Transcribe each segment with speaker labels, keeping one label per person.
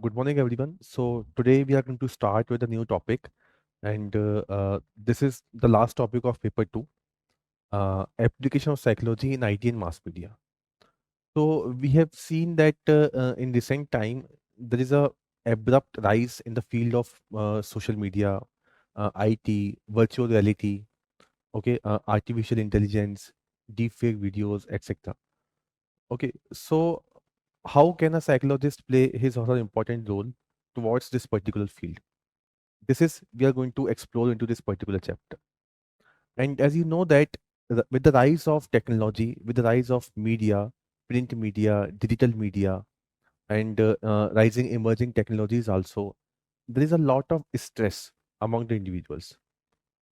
Speaker 1: Good morning, everyone. So today we are going to start with a new topic, and this is the last topic of paper two, application of psychology in IT and mass media. So we have seen that in recent time there is a abrupt rise in the field of social media, IT, virtual reality, artificial intelligence, deepfake videos, etc. Okay, so how can a psychologist play his or her important role towards this particular field? This is we are going to explore into this particular chapter. And as you know that with the rise of technology, with the rise of media, print media, digital media, and rising emerging technologies also, there is a lot of stress among the individuals.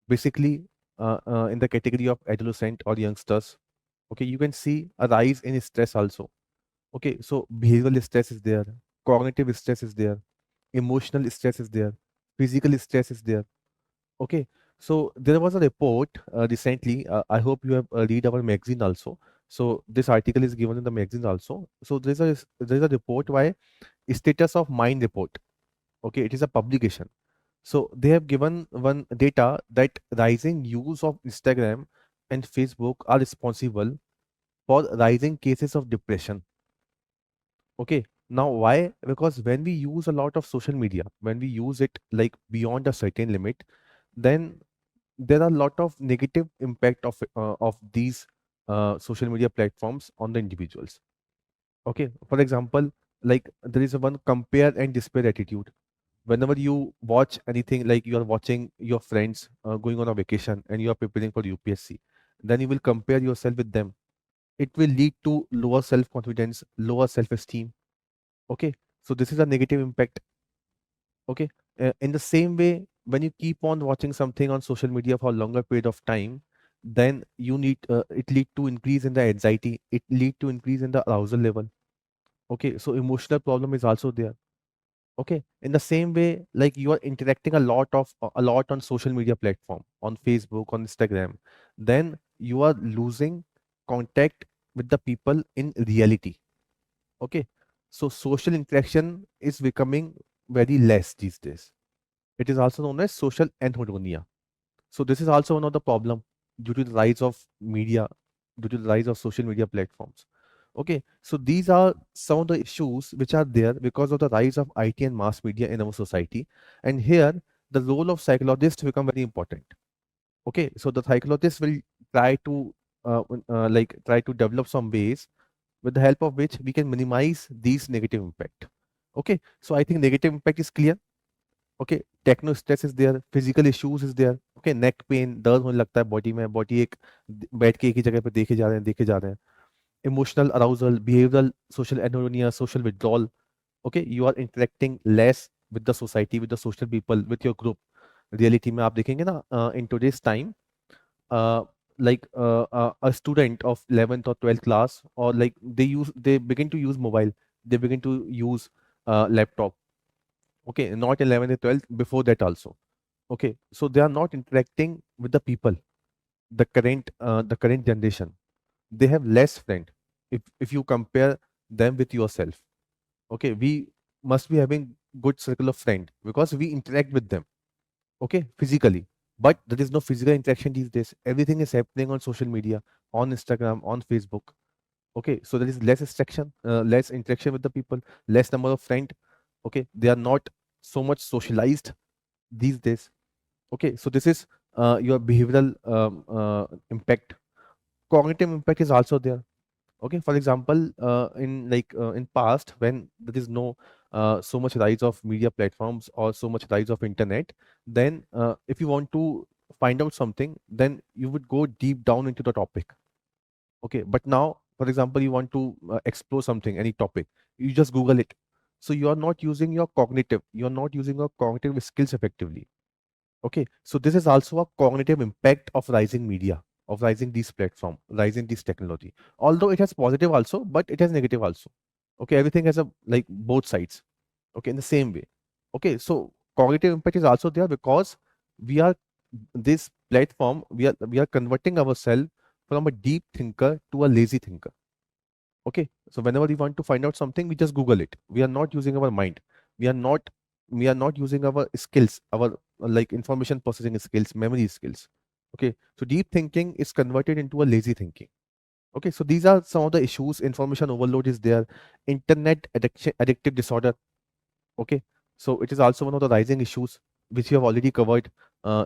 Speaker 1: Basically, in the category of adolescent or youngsters, okay, you can see a rise in stress also. Okay, so behavioral stress is there, cognitive stress is there, emotional stress is there, physical stress is there. Okay, so there was a report recently. I hope you have read our magazine also. So this article is given in the magazine also. So there is a report by Status of Mind report. Okay, it is a publication. So they have given one data that rising use of Instagram and Facebook are responsible for rising cases of depression. Okay, now why? Because when we use a lot of social media, when we use it like beyond a certain limit, then there are a lot of negative impact of these social media platforms on the individuals. Okay, for example, like there is a one compare and despair attitude. Whenever you watch anything, like you are watching your friends going on a vacation and you are preparing for UPSC, then you will compare yourself with them. It will lead to lower self confidence, lower self esteem. Okay, so this is a negative impact. Okay, in the same way, when you keep on watching something on social media for a longer period of time, then you need it lead to increase in the anxiety, it lead to increase in the arousal level. Okay, so emotional problem is also there. Okay, in the same way, like you are interacting a lot on social media platform, on Facebook, on Instagram, then you are losing contact with the people in reality. Okay, so social interaction is becoming very less these days. It is also known as social anhedonia. So this is also one of the problem due to the rise of media, due to the rise of social media platforms. Okay, so these are some of the issues which are there because of the rise of IT and mass media in our society. And here, the role of psychologists become very important. Okay, so the psychologist will try to try to develop some ways with the help of which we can minimize these negative impact. Okay, so I think negative impact is clear. Okay techno stress is there physical issues is there okay neck pain दर्द होने लगता है body में body एक बैठ के एक ही जगह पे देखे जा रहे हैं emotional arousal behavioural social anomia social withdrawal okay you are interacting less with the society with the social people with your group reality में आप देखेंगे ना in today's time like a student of 11th or 12th class or like they begin to use mobile, they begin to use laptop. Okay, not 11th and 12th, before that also. Okay, so they are not interacting with the people, the current generation. They have less friend if you compare them with yourself. Okay, we must be having good circle of friend because we interact with them, okay, physically. But there is no physical interaction these days. Everything is happening on social media, on Instagram, on Facebook. Okay, so there is less interaction with the people, less number of friend. Okay, they are not so much socialized these days. Okay, so this is your behavioral impact. Cognitive impact is also there. Okay, for example, in past when there is no so much rise of media platforms or so much rise of internet, then if you want to find out something, then you would go deep down into the topic. Okay, but now, for example, you want to explore something, any topic, you just Google it. So you are not using your cognitive skills effectively. Okay, so this is also a cognitive impact of rising media, of rising these platform, rising this technology. Although it has positive also, but it has negative also. Okay, everything has a like both sides. Okay, in the same way. Okay, so cognitive impact is also there because we are this platform, we are converting ourselves from a deep thinker to a lazy thinker. Okay, so whenever we want to find out something, we just Google it. We are not using our mind. we are not using our skills, our like information processing skills, memory skills. Okay, so deep thinking is converted into a lazy thinking. Okay, so these are some of the issues. Information overload is there, internet addiction, addictive disorder. Okay, so it is also one of the rising issues which we have already covered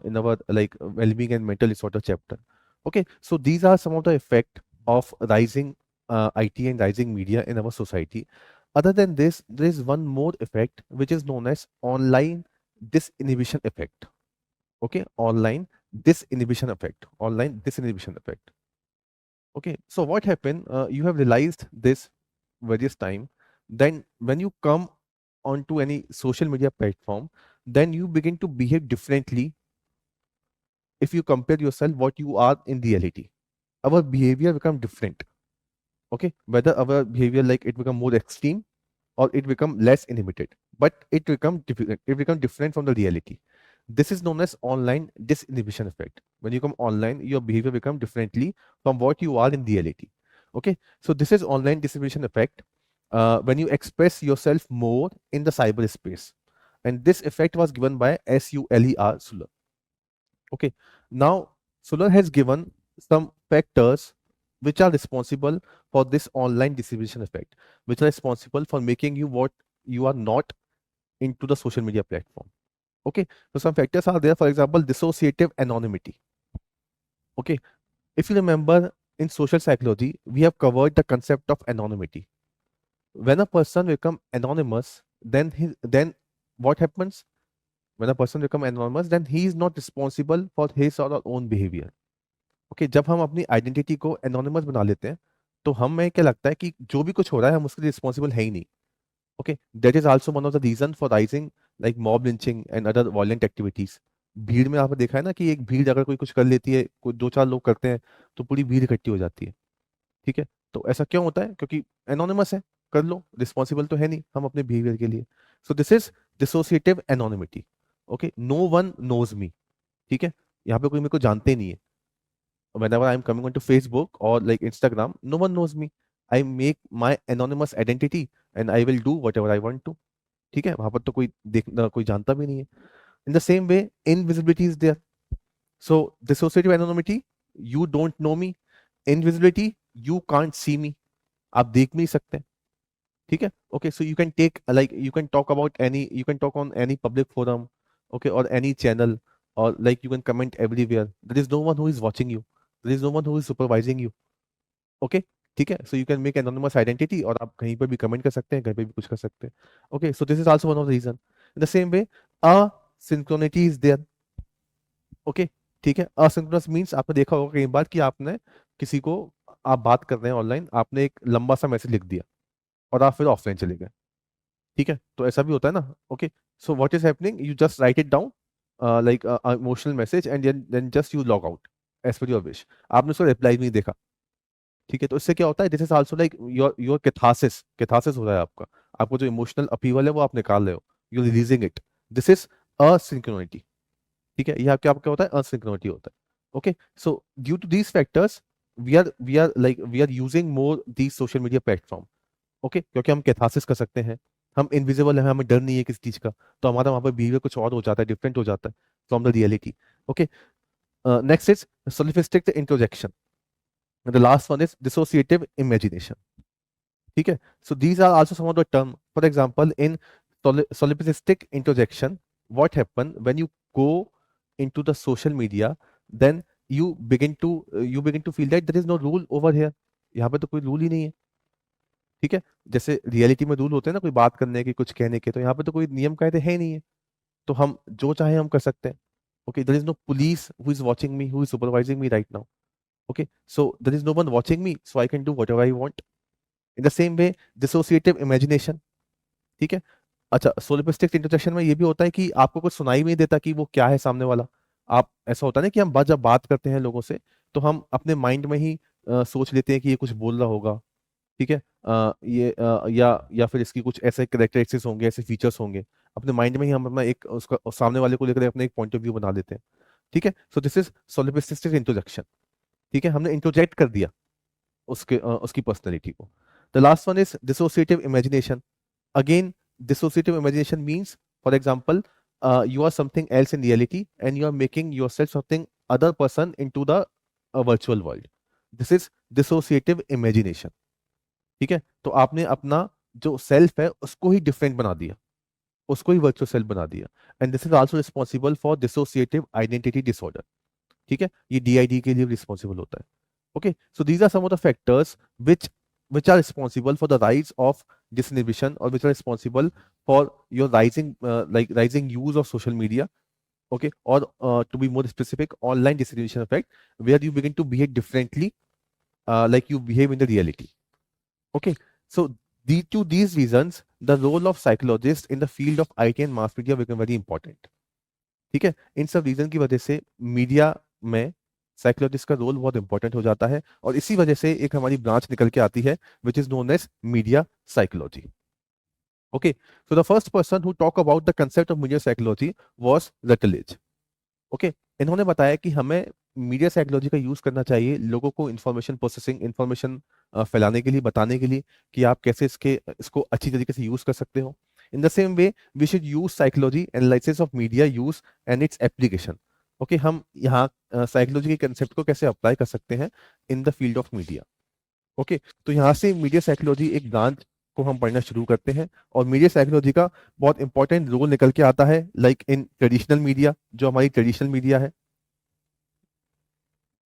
Speaker 1: in our like well-being and mental disorder chapter. Okay, so these are some of the effect of rising IT and rising media in our society. Other than this, there is one more effect which is known as online disinhibition effect. Okay, online disinhibition effect. Okay, so what happened? You have realized this various time. Then when you come onto any social media platform, then you begin to behave differently if you compare yourself what you are in reality. Our behavior become different. Okay, whether our behavior like it become more extreme or it become less inhibited, but it become different. It become different from the reality. This is known as online disinhibition effect. When you come online, your behavior become differently from what you are in reality. Okay, so this is online disinhibition effect. When you express yourself more in the cyberspace, and this effect was given by Suler. Okay, now Suler has given some factors which are responsible for this online distribution effect, which are responsible for making you what you are not into the social media platform. Okay, so some factors are there. For example, dissociative anonymity. Okay, if you remember in social psychology, we have covered the concept of anonymity. When a person become anonymous, then what happens? When a person become anonymous, then he is not responsible for his or her own behavior. Okay, जब हम अपनी identity को anonymous बना लेते हैं तो हमें क्या लगता है कि जो भी कुछ हो रहा है हम उसके लिए रिस्पॉन्सिबल है ही नहीं. Okay, that is also one of the reason for rising like mob lynching and other violent activities. भीड़ में आपने देखा है ना कि एक भीड़ अगर कोई कुछ कर लेती है, कोई दो चार लोग करते हैं तो पूरी भीड़ इकट्ठी हो जाती है. ठीक है, तो ऐसा क्यों होता है? क्योंकि एनोनिमस है, कर लो, रिस्पॉन्सिबल तो है नहीं हम अपने बिहेवियर के लिए. So this is dissociative anonymity. Okay, no one knows me. ठीक है, यहाँ पे कोई मेरे को जानते नहीं है. Whenever I'm coming onto Facebook or like Instagram, no one knows me. I make my anonymous identity and I will do whatever I want to. ठीक है, वहां पर तो कोई कोई जानता भी नहीं है. In the same way, invisibility is there. So dissociative anonymity, you don't know me. Invisibility, you can't see me. आप देख भी नहीं सकते. ठीक है, okay, so you can take like you can talk about any, you can talk on any public forum, okay, or any channel, or like you can comment everywhere. There is no one who is watching you. There is no one who is supervising you. Okay, ठीक है, so you can make anonymous identity और आप कहीं पर भी comment कर सकते हैं, कहीं पे भी कुछ कर सकते हैं. Okay, so this is also one of the reason. In the same way, asynchronity is there. Okay, ठीक है, असिंक्रोनस मींस आपने देखा होगा कई बार कि आपने किसी को, आप बात कर रहे हैं ऑनलाइन, आपने एक लंबा सा मैसेज लिख दिया और आप फिर ऑफलाइन चले गए. ठीक है, तो ऐसा भी होता है ना. Okay, so what is happening, you just write it down like emotional message and then just you log out as per your wish. आपने उसको रिप्लाई नहीं देखा. ठीक है, तो इससे क्या होता है, this is also like your your catharsis हो रहा है आपका. आपको जो इमोशनल अपीवल है वो आप निकाल रहे हो, you releasing it. This is asynchronity. ठीक है, ये आपके आपका होता है, असिंक्रोनिटी होता है. Okay, so due to these factors we are using more these social media platform. Okay, क्योंकि हम कैथारसिस कर सकते हैं, हम इनविजिबल है, हमें डर नहीं है किसी चीज का, तो हमारा वहां पर बिहेवियर कुछ और हो जाता है, डिफरेंट हो जाता है from the reality. Okay, next is solipsistic introjection. And the last one is dissociative imagination. ठीक है, so these are also some of the term. For example, in solipsistic introjection, what happen when you go into the social media, then you begin to feel that there is no rule over here. यहाँ पे तो कोई rule ही नहीं है. ठीक है, जैसे reality में रूल होते हैं ना, कोई बात करने के, कुछ कहने के, तो यहाँ पे तो कोई नियम कायदे है ही नहीं है, तो हम जो चाहे हम कर सकते हैं. Okay, there is no police who is watching me, who is supervising me right now. Okay, so there is no one watching me, so I can do whatever I want. In the same way, dissociative imagination. ठीक है, अच्छा, सोलिपिस्टिक interjection में ये भी होता है कि आपको कुछ सुनाई भी नहीं देता कि वो क्या है सामने वाला. आप, ऐसा होता है ना कि हम जब बात करते हैं लोगों से, तो हम अपने माइंड में ही सोच लेते हैं कि ये कुछ बोल रहा होगा. ठीक है, या फिर इसकी कुछ ऐसे कैरेक्टरिस्टिक्स होंगे, ऐसे फीचर्स होंगे, अपने माइंड में ही हम अपना एक उसका सामने वाले को लेकर अपने एक पॉइंट ऑफ व्यू बना लेते हैं. ठीक है, सो दिस इज सोलिपिस्टिक इंटरजेक्शन. ठीक है, हमने इंट्रोजेक्ट कर दिया उसकी पर्सनैलिटी को. The last one is dissociative imagination. Again dissociative imagination means, for example, you are something else in reality and you are making yourself something other person into the virtual world. This is dissociative imagination. ठीक है, तो आपने अपना जो self है उसको ही different बना दिया, उसको ही वर्चुअल सेल्फ बना दिया. And this is also responsible for dissociative identity disorder. ठीक है, ये डीआईडी के लिए रिस्पॉन्सिबल होता है. Okay, so these are some of the factors which are responsible for the rise of disinhibition, or which are responsible for your rising use of social media. Okay, or to be more specific, online disinhibition effect, where you begin to behave differently, like you behave in the reality. Okay, so due to these reasons, the role of psychologists in the field of IT and mass media become very important. ठीक है, इन सब reason की वजह से media में psychologist का role बहुत important हो जाता है, और इसी वजह से एक हमारी ब्रांच निकल के आती है which is known as media psychology. Okay, so the first person who talk about the concept of media psychology was Rutledge. Okay, इन्होंने बताया कि हमें मीडिया साइकोलॉजी का यूज करना चाहिए लोगों को इंफॉर्मेशन प्रोसेसिंग, इंफॉर्मेशन फैलाने के लिए, बताने के लिए कि आप कैसे इसको अच्छी तरीके से यूज कर सकते हो. In the same way we should use psychology analysis of media use and its application. Okay, हम यहाँ साइकोलॉजी के कंसेप्ट को कैसे अप्लाई कर सकते हैं in the field of media. Okay, तो यहाँ से मीडिया साइकोलॉजी एक ब्रांच को हम पढ़ना शुरू करते हैं, और मीडिया साइकोलॉजी का बहुत इंपॉर्टेंट रोल निकल के आता है, लाइक इन ट्रेडिशनल मीडिया. जो हमारी ट्रेडिशनल मीडिया है,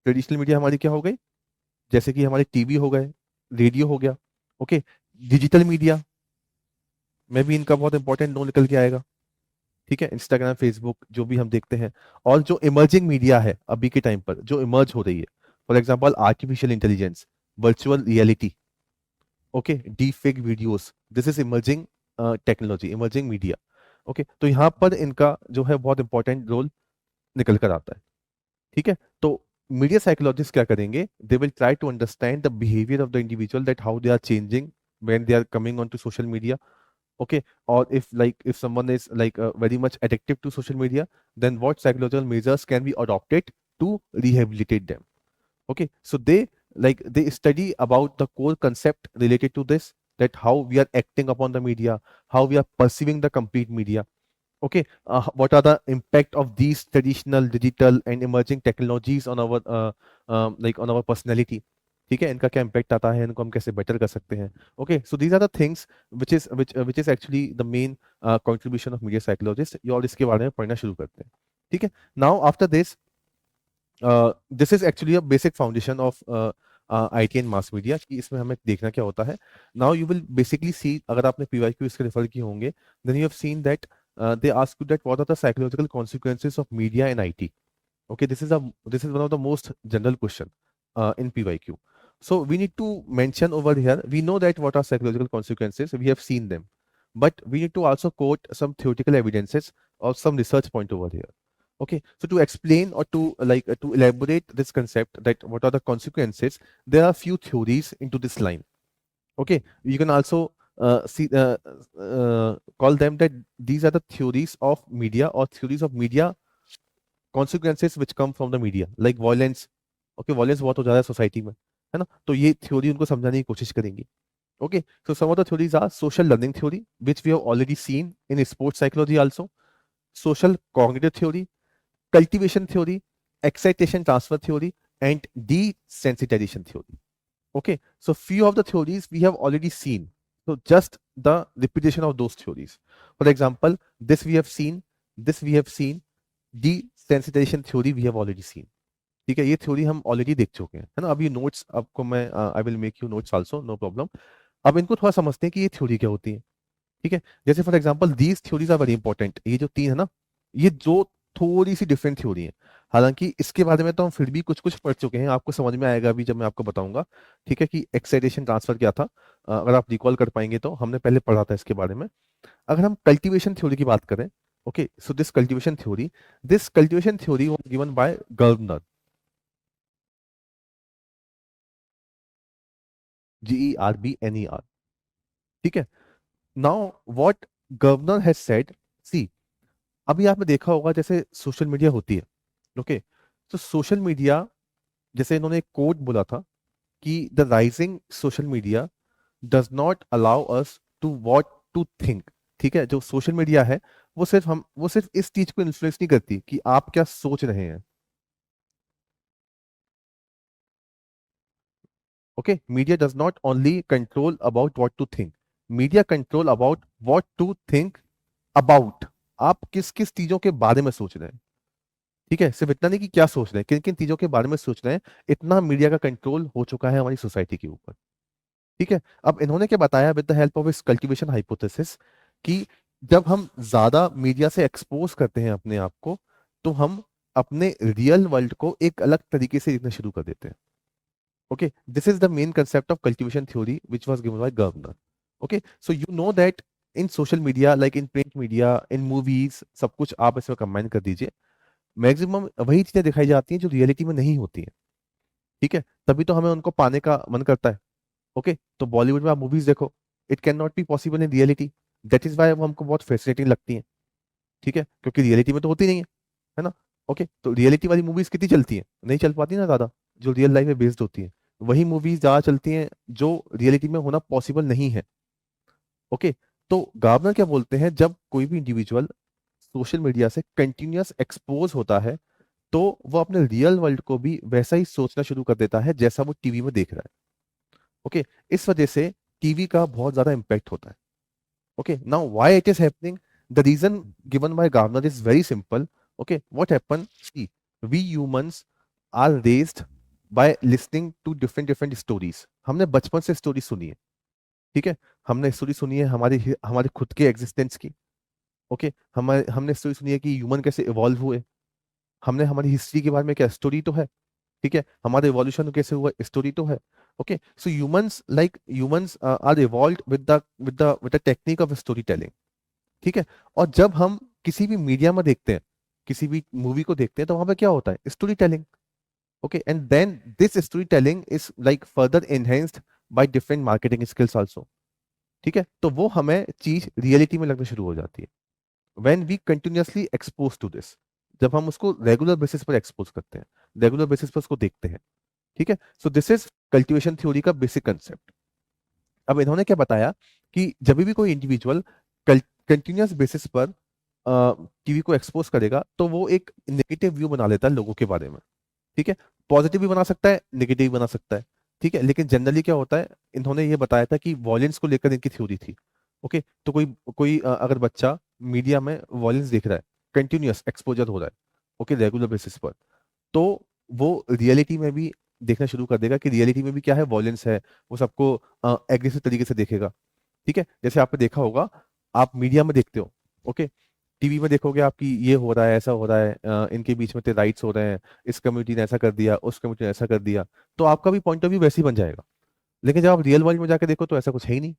Speaker 1: ट्रेडिशनल मीडिया हमारी क्या हो गई, जैसे कि हमारे टीवी हो गए, रेडियो हो गया. ओके, डिजिटल मीडिया में भी इनका बहुत इंपॉर्टेंट रोल निकल के आएगा. ठीक है, इंस्टाग्राम, फेसबुक जो भी हम देखते हैं. और जो इमर्जिंग मीडिया है अभी के टाइम पर जो इमर्ज हो रही है, for example artificial intelligence, virtual reality, okay, deep fake videos, this is emerging technology, emerging media. Okay, तो यहाँ पर इनका जो है बहुत इंपॉर्टेंट रोल निकल कर आता है. ठीक है, तो मीडिया साइकोलॉजिस्ट क्या करेंगे, they will try to understand the behaviour of the individual, that how they are changing when they are coming onto social media. Okay, or if someone is very much addictive to social media, then what psychological measures can be adopted to rehabilitate them. Okay, so they study about the core concept related to this, that how we are acting upon the media, how we are perceiving the complete media. Okay, what are the impact of these traditional digital and emerging technologies on our on our personality. ठीक है, इनका क्या impact आता है, इनको हम कैसे better कर सकते हैं. Okay, so these are the things which is actually the main contribution of media psychologist. और इसके बारे में पढ़ना शुरू करते हैं. ठीक है, now after this is actually a basic foundation of IT and mass media, कि इसमें हमें देखना क्या होता है. Now you will basically see, अगर आपने पीवाईक्यू इसके रेफर किए होंगे, then you have seen that they ask you that what are the psychological consequences of media and IT. Okay, this is one of the most general question in PYQ. So we need to mention over here, we know that what are psychological consequences, we have seen them, but we need to also quote some theoretical evidences or some research point over here. Okay, so to explain or to to elaborate this concept, that what are the consequences, there are few theories into this line. Okay, you can also call them that these are the theories of media, or theories of media consequences which come from the media, like violence. Okay, violence बहुत हो जा रहा है society में, है ना, तो ये थ्योरी उनको समझाने की कोशिश करेंगे. Okay, so some of the theories are social learning theory, which we have already seen in sports psychology also, social cognitive theory, cultivation theory, excitation transfer theory, and desensitization theory. Okay, so few of the theories we have already seen. So just the repetition of those theories. For example, this we have seen, this we have seen, desensitization theory we have already seen. ठीक है, ये theory हम already देख चुके हैं, है ना. अभी नोट्स आपको मैं I will make you notes also, no problem. अब इनको थोड़ा समझते हैं कि ये थ्योरी क्या होती है. ठीक है, जैसे for example these theories are very important. ये जो तीन है ना, ये दो थोड़ी सी डिफरेंट थ्योरी है. हालांकि इसके बारे में तो हम फिर भी कुछ कुछ पढ़ चुके हैं, आपको समझ में आएगा अभी जब मैं आपको बताऊंगा. ठीक है, कि एक्साइटेशन ट्रांसफर क्या था, अगर आप रिकॉल कर पाएंगे तो हमने पहले पढ़ा था इसके बारे में. अगर हम कल्टीवेशन थ्योरी की बात करें, okay, so this cultivation theory was given by Gerbner, GERBNER. ठीक है, now what Gerbner has said, see, अभी आपने देखा होगा जैसे सोशल मीडिया होती है. ओके, तो सोशल मीडिया, जैसे इन्होंने एक कोट बोला था कि the rising social media does not allow us to what to think, ठीक है, जो सोशल मीडिया है वो सिर्फ इस चीज को इन्फ्लुएंस नहीं करती कि आप क्या सोच रहे हैं। Okay, media does not only control about what to think, media control about what to think about, आप किस किस चीजों के बारे में सोच रहे हैं। ठीक है, सिर्फ इतना नहीं कि क्या सोच रहे हैं, किन किन चीजों के बारे में सोच रहे हैं, इतना मीडिया का कंट्रोल हो चुका है हमारी सोसाइटी के ऊपर। ठीक है, अब इन्होंने क्या बताया विद द हेल्प ऑफ इस कल्टीवेशन हाइपोथेसिस कि जब हम ज्यादा मीडिया से एक्सपोज करते हैं अपने आप को, तो हम अपने रियल वर्ल्ड को एक अलग तरीके से देखना शुरू कर देते हैं। Okay, this is the main concept of cultivation theory, which was given by Gardner. Okay, so you know that in social media, like in print media, in movies, सब कुछ आप इसमें कंबाइन कर दीजिए, मैक्सिमम वही चीजें दिखाई जाती हैं जो रियलिटी में नहीं होती हैं। ठीक है, तभी तो हमें उनको पाने का मन करता है। ओके, तो बॉलीवुड में आप मूवीज देखो, it can not be possible in reality, that is why वो हमको बहुत फैसिनेटिंग लगती हैं। ठीक है, क्योंकि रियलिटी में तो होती नहीं है ना। ओके, तो रियलिटी वाली मूवीज कितनी चलती हैं, नहीं चल पाती ना ज्यादा, जो रियल लाइफ में बेस्ड होती हैं। वही मूवीज ज्यादा चलती हैं जो रियलिटी में होना पॉसिबल नहीं है। ओके, तो गार्डनर क्या बोलते हैं, जब कोई भी इंडिविजुअल सोशल मीडिया से कंटिन्यूअस एक्सपोज होता है, तो वो अपने रियल वर्ल्ड को भी वैसा ही सोचना शुरू कर देता है जैसा वो टीवी में देख रहा है। ओके, इस वजह से टीवी का बहुत ज्यादा इम्पैक्ट होता है। Okay, now why it is happening? The reason given by Gardner is very simple. Okay, what happened? See, we humans are raised by listening to different stories. हमने बचपन से स्टोरी सुनी है। ठीक है, हमने स्टोरी सुनी है हमारे खुद के एग्जिस्टेंस की। ओके, हमारे हमने स्टोरी सुनी है कि ह्यूमन कैसे इवॉल्व हुए। हमने हमारी हिस्ट्री के बारे में, क्या स्टोरी तो है। ठीक है, हमारे इवोल्यूशन कैसे हुआ, स्टोरी तो है। Okay, so humans are evolved with the technique of story telling. ठीक है, और जब हम किसी भी मीडिया में देखते हैं, किसी भी मूवी को देखते हैं, तो वहां पे क्या होता है, story telling. Okay, and then this story telling is like further enhanced by different marketing skills also. ठीक है, तो वो हमें चीज रियलिटी में लगना शुरू हो जाती है when we continuously expose to this, जब हम उसको रेगुलर बेसिस पर एक्सपोज करते हैं, रेगुलर बेसिस पर उसको देखते हैं। ठीक है, सो दिस इज कल्टीवेशन थ्योरी का बेसिक कंसेप्ट। अब इन्होंने क्या बताया कि जब भी कोई इंडिविजुअल कंटिन्यूअस बेसिस पर टीवी को एक्सपोज करेगा, तो वो एक नेगेटिव व्यू बना लेता है लोगों के बारे में। ठीक है, पॉजिटिव भी बना सकता है, नेगेटिव भी बना सकता है। ठीक है, लेकिन जनरली क्या होता है, इन्होंने ये बताया था कि वॉयलेंस को लेकर इनकी थ्योरी थी। ओके, तो कोई कोई अगर बच्चा मीडिया में वॉयलेंस देख रहा है, कंटिन्यूअस एक्सपोजर हो रहा है, ओके, रेगुलर बेसिस पर, तो वो रियलिटी में भी देखना शुरू कर देगा कि रियलिटी में भी क्या है, वॉयलेंस है। वो सबको एग्रेसिव तरीके से देखेगा। ठीक है, जैसे आपने देखा होगा, आप मीडिया में देखते हो, ओके, टीवी में देखोगे आपकी ये हो रहा है, ऐसा हो रहा है, इनके बीच में राइट्स हो रहे हैं, इस कम्युनिटी ने ऐसा कर दिया, उस कम्युनिटी ने ऐसा कर दिया, तो आपका भी पॉइंट ऑफ व्यू वैसे ही बन जाएगा। लेकिन जब आप रियल वर्ल्ड में जाके देखो, तो ऐसा कुछ है ही नहीं।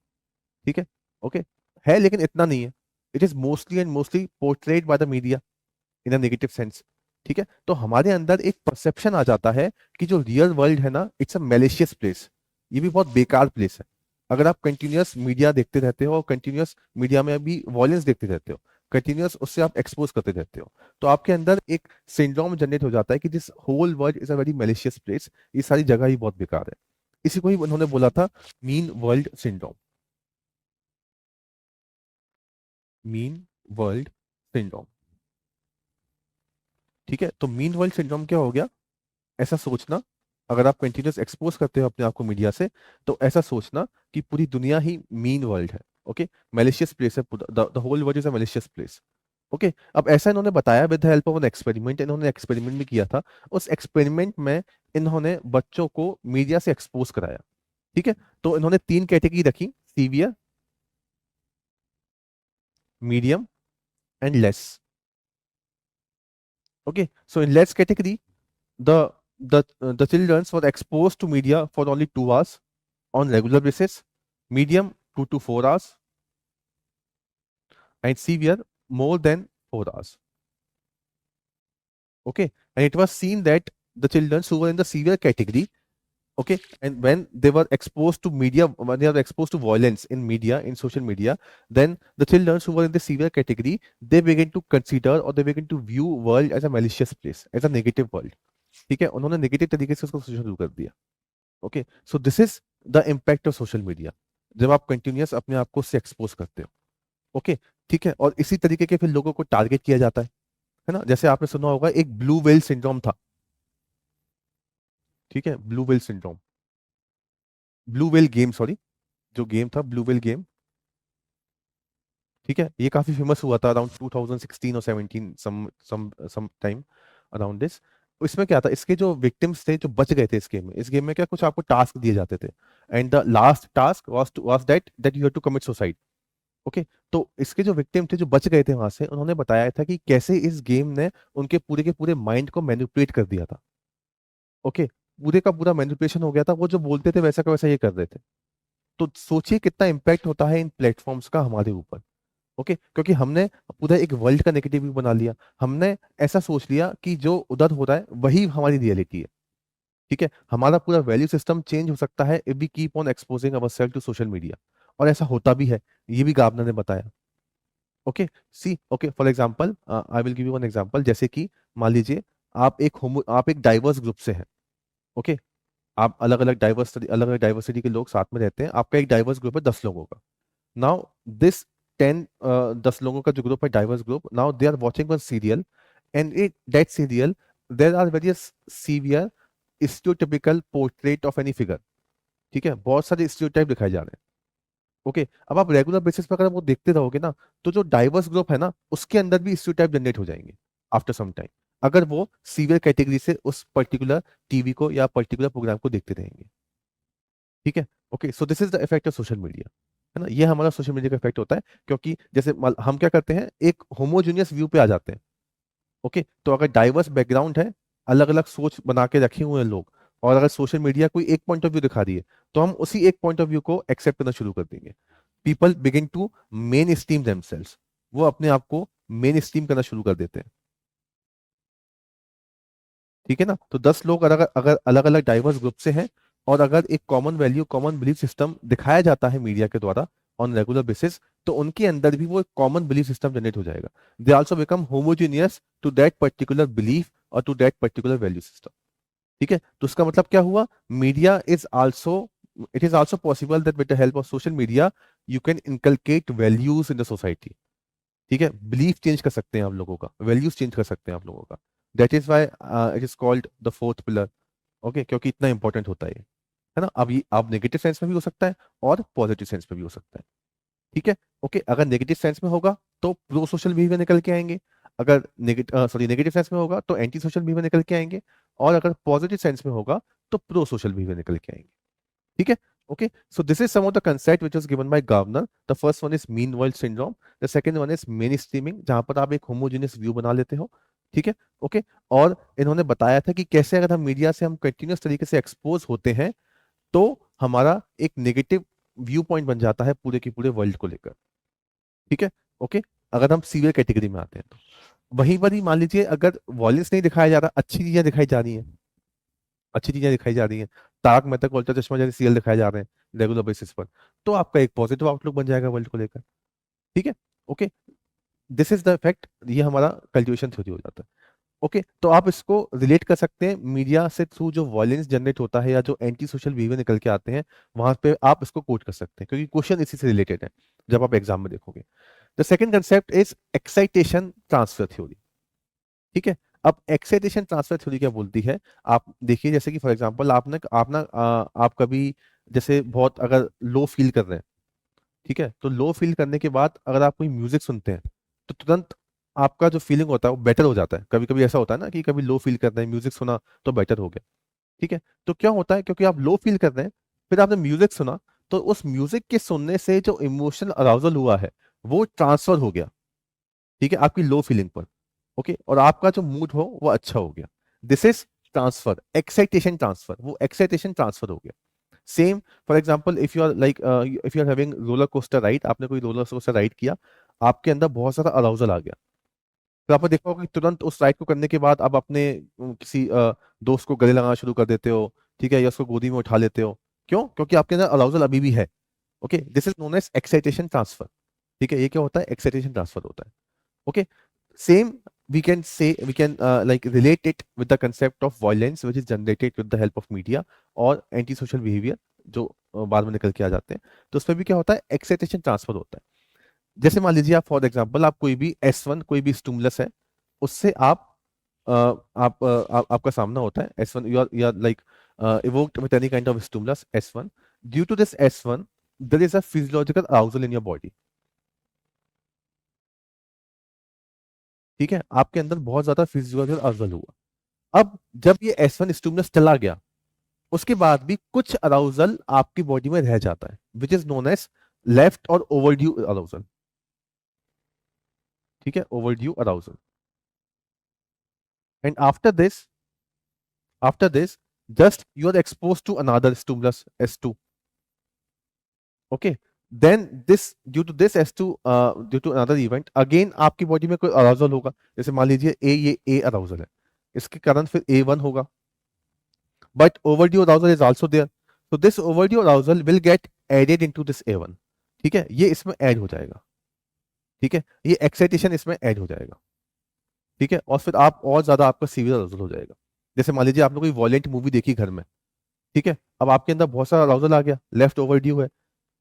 Speaker 1: ठीक है, ओके, है लेकिन इतना नहीं है। It is mostly portrait by the media in a negative sense. ठीक है, तो हमारे अंदर एक परसेप्शन आ जाता है कि जो रियल वर्ल्ड है ना, इट्स अ मैलिशियस प्लेस, ये भी बहुत बेकार प्लेस है। अगर आप कंटिन्यूअस मीडिया देखते रहते हो और कंटिन्यूअस मीडिया में भी वॉयलेंस देखते रहते हो, कंटिन्यूअस उससे आप एक्सपोज करते रहते हो, तो आपके अंदर एक सिंड्रोम जनरेट हो जाता है कि this whole world is a very malicious place, ये सारी जगह ही बहुत बेकार है। इसी को ही उन्होंने बोला था mean world syndrome. Mean world syndrome. ठीक है, तो मीन वर्ल्ड सिंड्रोम क्या हो गया, ऐसा सोचना, अगर आप कंटिन्यूस एक्सपोज करते हो अपने आप को मीडिया से, तो ऐसा सोचना कि पूरी दुनिया ही मीन वर्ल्ड है। ओके, मैलिशियस प्लेस है, the whole world is a malicious place. Okay, अब ऐसा इन्होंने बताया with the help of an experiment, इन्होंने एक्सपेरिमेंट भी किया था। उस एक्सपेरिमेंट में इन्होंने बच्चों को मीडिया से एक्सपोज कराया। ठीक है, तो इन्होंने तीन कैटेगरी रखी, severe, medium and less. Okay, so in less category, the the children were exposed to media for only 2 hours on regular basis, medium 2 to 4 hours, and severe more than 4 hours. Okay, and it was seen that the children who were in the severe category, okay, and when they were exposed to media, when they were exposed to violence in media, in social media, then the children who were in the severe category, they begin to consider or they begin to view world as a malicious place, as a negative world. ठीक है, उन्होंने negative तरीके से उसको सोचना शुरू कर दिया। Okay, so this is the impact of social media, जब आप कंटिन्यूअस अपने आप को उससे एक्सपोज करते हो। ओके, ठीक है। और इसी तरीके के फिर लोगों को टारगेट किया जाता है ना। जैसे आपने सुना होगा एक ब्लू वेल सिंड्रोम था, ठीक है, blue whale syndrome, blue whale game, sorry, जो गेम था ब्लू वेल गेम, ठीक है, ये काफी फेमस हुआ था अराउंड 2016 और 17, सम टाइम अराउंड दिस। इसमें क्या था, इसके जो विक्टिम्स थे जो बच गए थे इस गेम में क्या कुछ आपको टास्क दिए जाते थे, and the last task was that that you have to commit suicide. Okay, तो इसके जो विक्टिम थे जो बच गए थे वहां से, उन्होंने बताया था कि कैसे इस गेम ने उनके पूरे के पूरे माइंड को मैनिपुलेट कर दिया था। ओके, पूरे का पूरा मैनिपुलेशन हो गया था, वो जो बोलते थे वैसा का वैसा ये कर रहे थे। तो सोचिए कितना इम्पैक्ट होता है इन प्लेटफॉर्म्स का हमारे ऊपर। ओके, क्योंकि हमने पूरा एक वर्ल्ड का नेगेटिव व्यू बना लिया, हमने ऐसा सोच लिया कि जो उधर हो रहा है वही हमारी रियलिटी है। ठीक है, हमारा पूरा वैल्यू सिस्टम चेंज हो सकता है if we keep on exposing ourselves to social media. और ऐसा होता भी है, ये भी गाबना ने बताया। Okay, see, okay, for example I will give you one example. जैसे कि मान लीजिए आप एक डाइवर्स ग्रुप से हैं। ओके, आप अलग अलग डाइवर्सिटी के लोग साथ में रहते हैं, आपका एक डाइवर्स ग्रुप है 10 लोगों का। नाउ दिस 10 लोगों का जो ग्रुप है, diverse group, now they are watching one serial, and it that serial there are various severe stereotypical portrait of any figure. ठीक है, बहुत सारे स्टीरियोटाइप दिखाए जा रहे हैं। ओके, अब आप रेगुलर बेसिस पर अगर वो देखते रहोगे ना, तो जो डाइवर्स ग्रुप है ना उसके अंदर भी स्टीरियोटाइप जनरेट हो जाएंगे आफ्टर सम टाइम, अगर वो सीवियर कैटेगरी से उस पर्टिकुलर टीवी को या पर्टिकुलर प्रोग्राम को देखते रहेंगे। ठीक है, okay, so this is the effect of social media, है ना। ये हमारा सोशल मीडिया का इफेक्ट होता है, क्योंकि जैसे हम क्या करते हैं, एक होमोजीनियस व्यू पे आ जाते हैं। ओके, तो अगर डाइवर्स बैकग्राउंड है, अलग अलग सोच बना के रखे हुए हैं लोग, और अगर सोशल मीडिया कोई एक पॉइंट ऑफ व्यू दिखा दिए, तो हम उसी एक पॉइंट ऑफ व्यू को एक्सेप्ट करना शुरू कर देंगे। People begin to mainstream themselves, वो अपने आप को मेन स्ट्रीम करना शुरू कर देते हैं। ठीक है ना, तो 10 लोग अगर अगर अलग अलग डाइवर्स ग्रुप से हैं, और अगर एक common value common belief system दिखाया जाता है मीडिया के द्वारा ऑन रेगुलर बेसिस, तो उनके अंदर भी वो एक कॉमन बिलीफ सिस्टम जनरेट हो जाएगा। They also become homogeneous to that particular belief और to that particular value system. ठीक है, तो इसका मतलब क्या हुआ, media is also, it is also possible that with the help of social media you can inculcate values in the society. ठीक है, बिलीफ चेंज कर सकते हैं आप लोगों का, वैल्यूज चेंज कर सकते हैं आप लोगों का। That is why it is called the fourth pillar. Okay, क्योंकि इतना इंपॉर्टेंट होता है ना। अब ये आप नेगेटिव सेंस में भी हो सकता है और पॉजिटिव सेंस में भी हो सकता है। ठीक है, ओके, अगर नेगेटिव सेंस में होगा तो प्रो सोशल बिहेवियर निकल के आएंगे, अगर नेगेटिव सेंस में होगा तो एंटी सोशल बिहेवियर निकल के आएंगे, और अगर पॉजिटिव सेंस में होगा तो प्रो सोशल बिहेवियर निकल के आएंगे। ठीक है, okay, so this is some of the concept which was given by Gardner. The first one is mean world syndrome, the second one is mainstreaming, जहां पर आप एक होमोजेनियस व्यू बना लेते हो। ठीक है, ओके, और इन्होंने बताया था कि कैसे अगर हम मीडिया से हम कंटिन्यूस तरीके से एक्सपोज होते हैं, तो हमारा एक नेगेटिव व्यू पॉइंट बन जाता है पूरे की पूरे वर्ल्ड को लेकर। ठीक है, ओके, अगर हम सीवियर कैटेगरी में आते हैं तो वहीं पर ही मान लीजिए अगर वॉयलेंस नहीं दिखाया जा रहा, अच्छी चीजें दिखाई जा रही हैं, अच्छी चीजें दिखाई जा रही हैं, तारक मेहता का उल्टा चश्मा जैसे सीरियल दिखाए जा रहे हैं रेगुलर बेसिस पर, तो आपका एक पॉजिटिव आउटलुक बन जाएगा वर्ल्ड को लेकर। ठीक है, okay, this is the effect, ये हमारा कल्टिवेशन थ्योरी हो जाता है। ओके, तो आप इसको रिलेट कर सकते हैं मीडिया से, थ्रू जो वॉयलेंस जनरेट होता है या जो एंटी सोशल बिहेवियर निकल के आते हैं, वहां पे आप इसको कोट कर सकते हैं, क्योंकि क्वेश्चन इसी से रिलेटेड है जब आप एग्जाम में देखोगे। The second concept is excitation transfer theory. ठीक है, अब एक्साइटेशन ट्रांसफर थ्योरी क्या बोलती है, आप देखिए, जैसे कि फॉर एग्जांपल आप कभी जैसे बहुत अगर लो फील कर रहे हैं, ठीक है, तो लो फील करने के बाद अगर आप कोई म्यूजिक सुनते हैं, तो तुरंत आपका जो फीलिंग होता है वो बेटर हो जाता है। कभी कभी ऐसा होता है ना कि कभी लो फील कर रहे हैं, म्यूजिक सुना तो बेटर हो गया। ठीक है, तो क्या होता है, क्योंकि आप लो फील कर रहे हैं, फिर आपने म्यूजिक सुना, तो उस म्यूजिक के सुनने से जो इमोशनल अराउजल हुआ है वो ट्रांसफर हो गया, ठीक है, आपकी लो फीलिंग पर। ओके, और आपका जो मूड हो वो अच्छा हो गया। This is transfer, excitation transfer, वो एक्साइटेशन ट्रांसफर हो गया। Same, for example, if you are having roller coaster ride, आपने कोई रोलर कोस्टर राइड किया, आपके अंदर बहुत सारा अराउजल आ गया, तो आपने देखा होगा कि तुरंत उस राइड को करने के बाद आप अपने किसी दोस्त को गले लगाना शुरू कर देते हो, ठीक है, या उसको गोदी में उठा लेते हो। क्यों? क्योंकि आपके अंदर अराउजल अभी भी है। Okay, this is known as excitation transfer. ठीक है, ये क्या होता है, एक्साइटेशन ट्रांसफर होता है। Okay, same, we can like relate it with the concept of violence which is generated with the help of media और एंटी सोशल बिहेवियर जो बाद में निकल के आ जाते हैं, तो उसमें भी क्या होता है, एक्साइटेशन ट्रांसफर होता है। जैसे मान लीजिए आप फॉर एग्जांपल आप कोई भी S1 कोई भी स्टिमुलस है, उससे आपका सामना होता है S1, you are like evoked with any kind of stimulus S1. Due to this S1, there is a physiological arousal in your body. ठीक है, आपके अंदर बहुत ज्यादा फिजियोलॉजिकल अराउजल हुआ। अब जब ये S1 स्टिमुलस चला गया, उसके बाद भी कुछ अराउजल आपकी बॉडी में रह जाता है, which is known as left और ओवरड्यू अराउजल। ठीक है, overdue arousal. And after this just you are exposed to another stimulus S2. Okay, then this due to this S2 due to another event again आपकी body में कोई arousal होगा। जैसे मान लीजिए ये A अराउजल है, इसके कारण फिर A1 होगा, but overdue arousal is also there, so this overdue arousal will get added into this A1। ठीक है, ये इसमें ऐड हो जाएगा। ठीक है, ये एक्साइटेशन इसमें ऐड हो जाएगा। ठीक है, और फिर आप और ज्यादा आपका सीवियर अराउजल हो जाएगा। जैसे मान लीजिए आपने कोई वॉयलेंट मूवी देखी घर में, ठीक है, अब आपके अंदर बहुत सारा अराउजल आ गया, लेफ्ट ओवरड्यू है।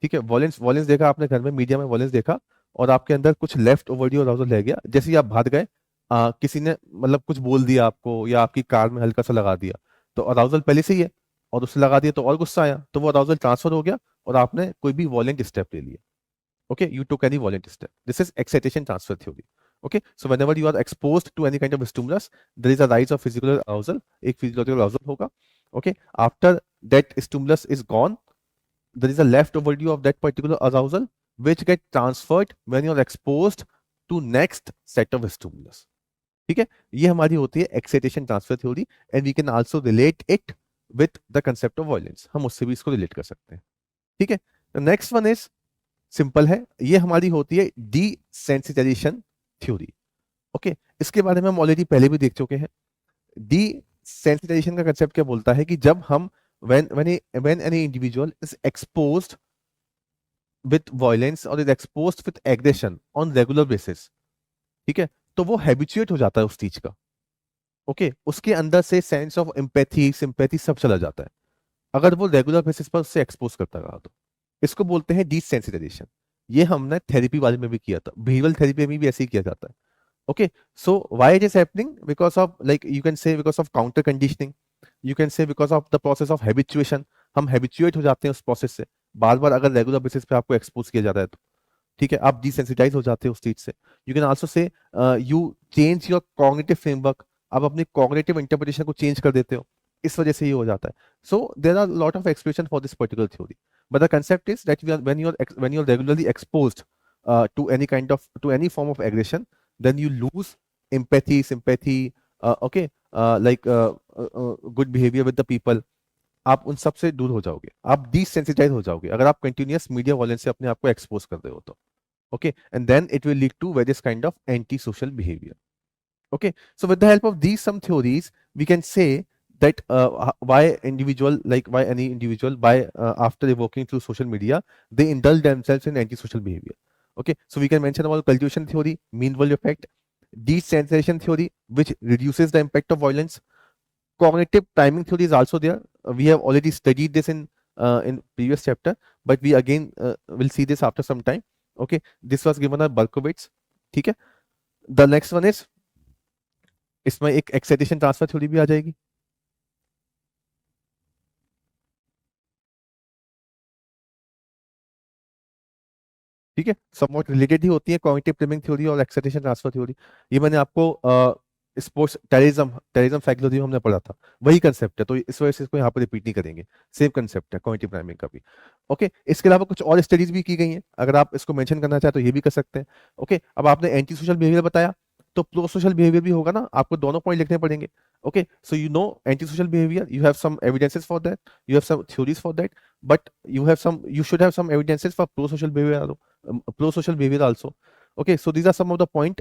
Speaker 1: ठीक है, वॉयलेंस वॉयलेंस देखा आपने घर में, मीडिया में वॉयलेंस देखा, और आपके अंदर कुछ लेफ्ट ओवरड्यू अराउजल रह गया। जैसे ही आप भाग गए, किसी ने मतलब कुछ बोल दिया आपको, या आपकी कार में हल्का सा लगा दिया, तो अराउजल पहले से ही है, और उससे लगा दिया तो और गुस्सा आया, तो वो अराउजल ट्रांसफर हो गया, और आपने कोई भी वॉयलेंट स्टेप ले लिया। Okay, you took any violent step. This is excitation transfer theory. Okay, so whenever you are exposed to any kind of stimulus, there is a rise of physical arousal, एक physiological arousal होगा। Okay, after that stimulus is gone, there is a left overdue of that particular arousal which get transferred when you are exposed to next set of stimulus। ठीक है, ये हमारी होती है excitation transfer theory, and we can also relate it with the concept of violence. हम उससे भी इसको रिलेट कर सकते हैं। ठीक है, नेक्स्ट वन इज सिंपल है, ये हमारी होती है डीसेंसिटाइजेशन थ्योरी। ओके, इसके बारे में हम ऑलरेडी पहले भी देख चुके हैं। डीसेंसिटाइजेशन का कंसेप्ट क्या बोलता है कि जब हम when any individual is exposed with violence or is exposed with aggression on regular basis, ठीक है, तो वो हैबिचुएट हो जाता है उस चीज का। ओके, उसके अंदर से सेंस ऑफ एम्पैथी सिंपैथी सब चला जाता है, अगर वो रेगुलर बेसिस पर उससे एक्सपोज करता रहा तो। इसको बोलते हैं डीसेंसिटाइजेशन। ये हमने थेरेपी वाले में भी किया था, बिहेवियरल थेरेपी में भी ऐसे ही किया जाता है। Okay, so why it is happening? Because of like you can say because of counter conditioning, you can say because of the process of habituation. हम हैबिचुएट हो जाते हैं उस प्रोसेस से, बार बार अगर रेगुलर बेसिस पे आपको एक्सपोज किया जाता है तो। ठीक है, आप डिसेंसिटाइज हो जाते हो उस चीज से। You can also say you change your cognitive framework, आप अपनी कॉग्निटिव इंटरप्रिटेशन को चेंज कर देते हो, इस वजह से ये हो जाता है। So there are lot of expression for this particular theory, but the concept is that when you are regularly exposed to any kind of to any form of aggression, then you lose empathy sympathy, okay, good behavior with the people। आप उन सब से दूर हो जाओगे, आप desensitise हो जाओगे अगर आप कंटिन्यूअस मीडिया वॉयलेंस से अपने आप को एक्सपोज कर रहे हो तो। Okay, and then it will lead to various kind of antisocial behavior। Okay, so with the help of these some theories we can say that why any individual by after evoking through social media they indulge themselves in antisocial behavior। Okay, so we can mention about cultivation theory, mean world effect, desensitization theory which reduces the impact of violence, cognitive timing theory is also there। We have already studied this in previous chapter, but we again will see this after some time। Okay, this was given by Berkowitz। ठीक है, the next one is, इसमें एक excitation transfer theory भी आ जाएगी। ठीक है, somewhat related ही होती है कॉग्निटिव प्लेमिंग थ्योरी और एक्साइटेशन ट्रांसफर थ्योरी। ये मैंने आपको स्पोर्ट्स टेररिज्म साइकोलॉजी में हमने पढ़ा था, वही कंसेप्ट है, तो इस वजह से इसको यहाँ पर रिपीट नहीं करेंगे, सेम कंसेप्ट है कॉग्निटिव प्लेमिंग का भी। ओके, इसके अलावा कुछ और स्टडीज भी की गई हैं, अगर आप इसको मेंशन करना चाहे तो ये भी कर सकते हैं। ओके, अब आपने एंटी सोशल बिहेवियर बताया, तो प्रो सोशल बिहेवियर भी होगा ना, आपको दोनों पॉइंट लिखने पड़ेंगे। Okay, so you know anti social behaviour, you have some evidences for that, you have some theories for that, but you should have some evidences for pro-social behavior, pro-social behavior also। Okay, so these are some of the point,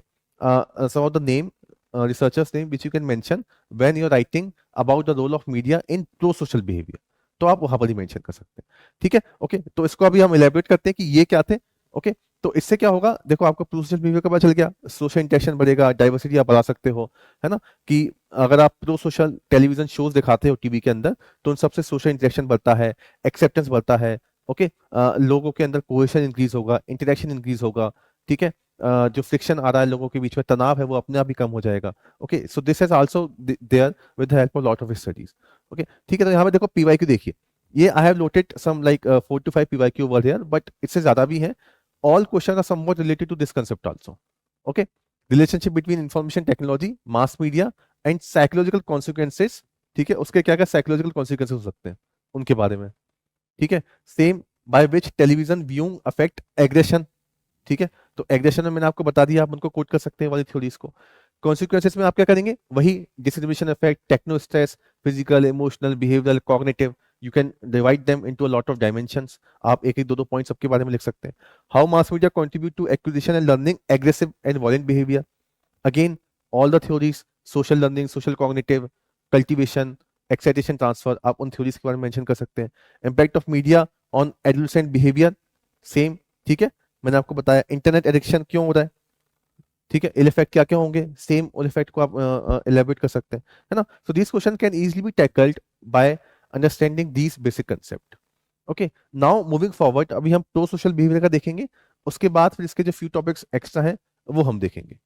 Speaker 1: some of the name, researchers name which you can mention when you're writing about the role of media in pro-social behavior, तो आप वहां पर ही mention कर सकते हैं। ठीक है, okay, तो इसको अभी हम इलेबोरेट करते हैं कि ये क्या थे। ओके, तो इससे क्या होगा, देखो आपको प्रो सोशल बिहेवियर का पता चल गया, सोशल इंटरेक्शन बढ़ेगा, डाइवर्सिटी आप बढ़ा सकते हो, है ना, कि अगर आप प्रो सोशल टेलीविजन शोज दिखाते हो टीवी के अंदर, तो उन सबसे सोशल इंटरेक्शन बढ़ता है, एक्सेप्टेंस बढ़ता है। ओके, लोगों के अंदर कोहेशन इंक्रीज होगा, इंटरेक्शन इंक्रीज होगा, ठीक है। जो फ्रिक्शन आ रहा है लोगों के बीच में, तनाव है, वो अपने आप ही कम हो जाएगा। Okay, so this is also there with the help of lot of studies. Okay, ठीक है। तो यहाँ पे देखो पीवाईक्यू देखिए, ये I have noted some like 4 to 5 PYQ over here, but इससे ज्यादा भी है। All question are somewhat related to this concept also. Okay, relationship between information technology, mass media and psychological consequences. ठीक है, उसके क्या क्या साइकोलॉजिकल कॉन्सिक्वेंसेस हो सकते हैं उनके बारे में। ठीक है, same by which television viewing affect aggression. ठीक है, तो एग्रेशन में मैंने आपको बता दिया, आप उनको कोट कर सकते हैं वाली थ्योरीज को। कॉन्सिक्वेंसेस में आप क्या करेंगे, वही distribution effect, techno stress, physical, emotional, behavioural, cognitive. You can divide them into a lot of dimensions. आप एक एक दो दो पॉइंट सबके बारे में लिख सकते हैं। How mass media contribute to acquisition and learning aggressive and violent behaviour. Again all the theories, social learning, social cognitive, cultivation, excitation transfer, आप उन थ्योरीज के बारे में मेंशन कर सकते हैं। Impact of media on adolescent behaviour, same. ठीक है, मैंने आपको बताया इंटरनेट एडिक्शन क्यों हो रहा है। ठीक है, इल इफेक्ट क्या क्या होंगे, सेम इल इफेक्ट को आप एलेबोरेट कर सकते हैं, है ना। So this question can easily be tackled by understanding these basic concept. Okay, now moving forward, अभी हम प्रो सोशल बिहेवियर का देखेंगे, उसके बाद फिर इसके जो फ्यू टॉपिक्स एक्स्ट्रा हैं वो हम देखेंगे।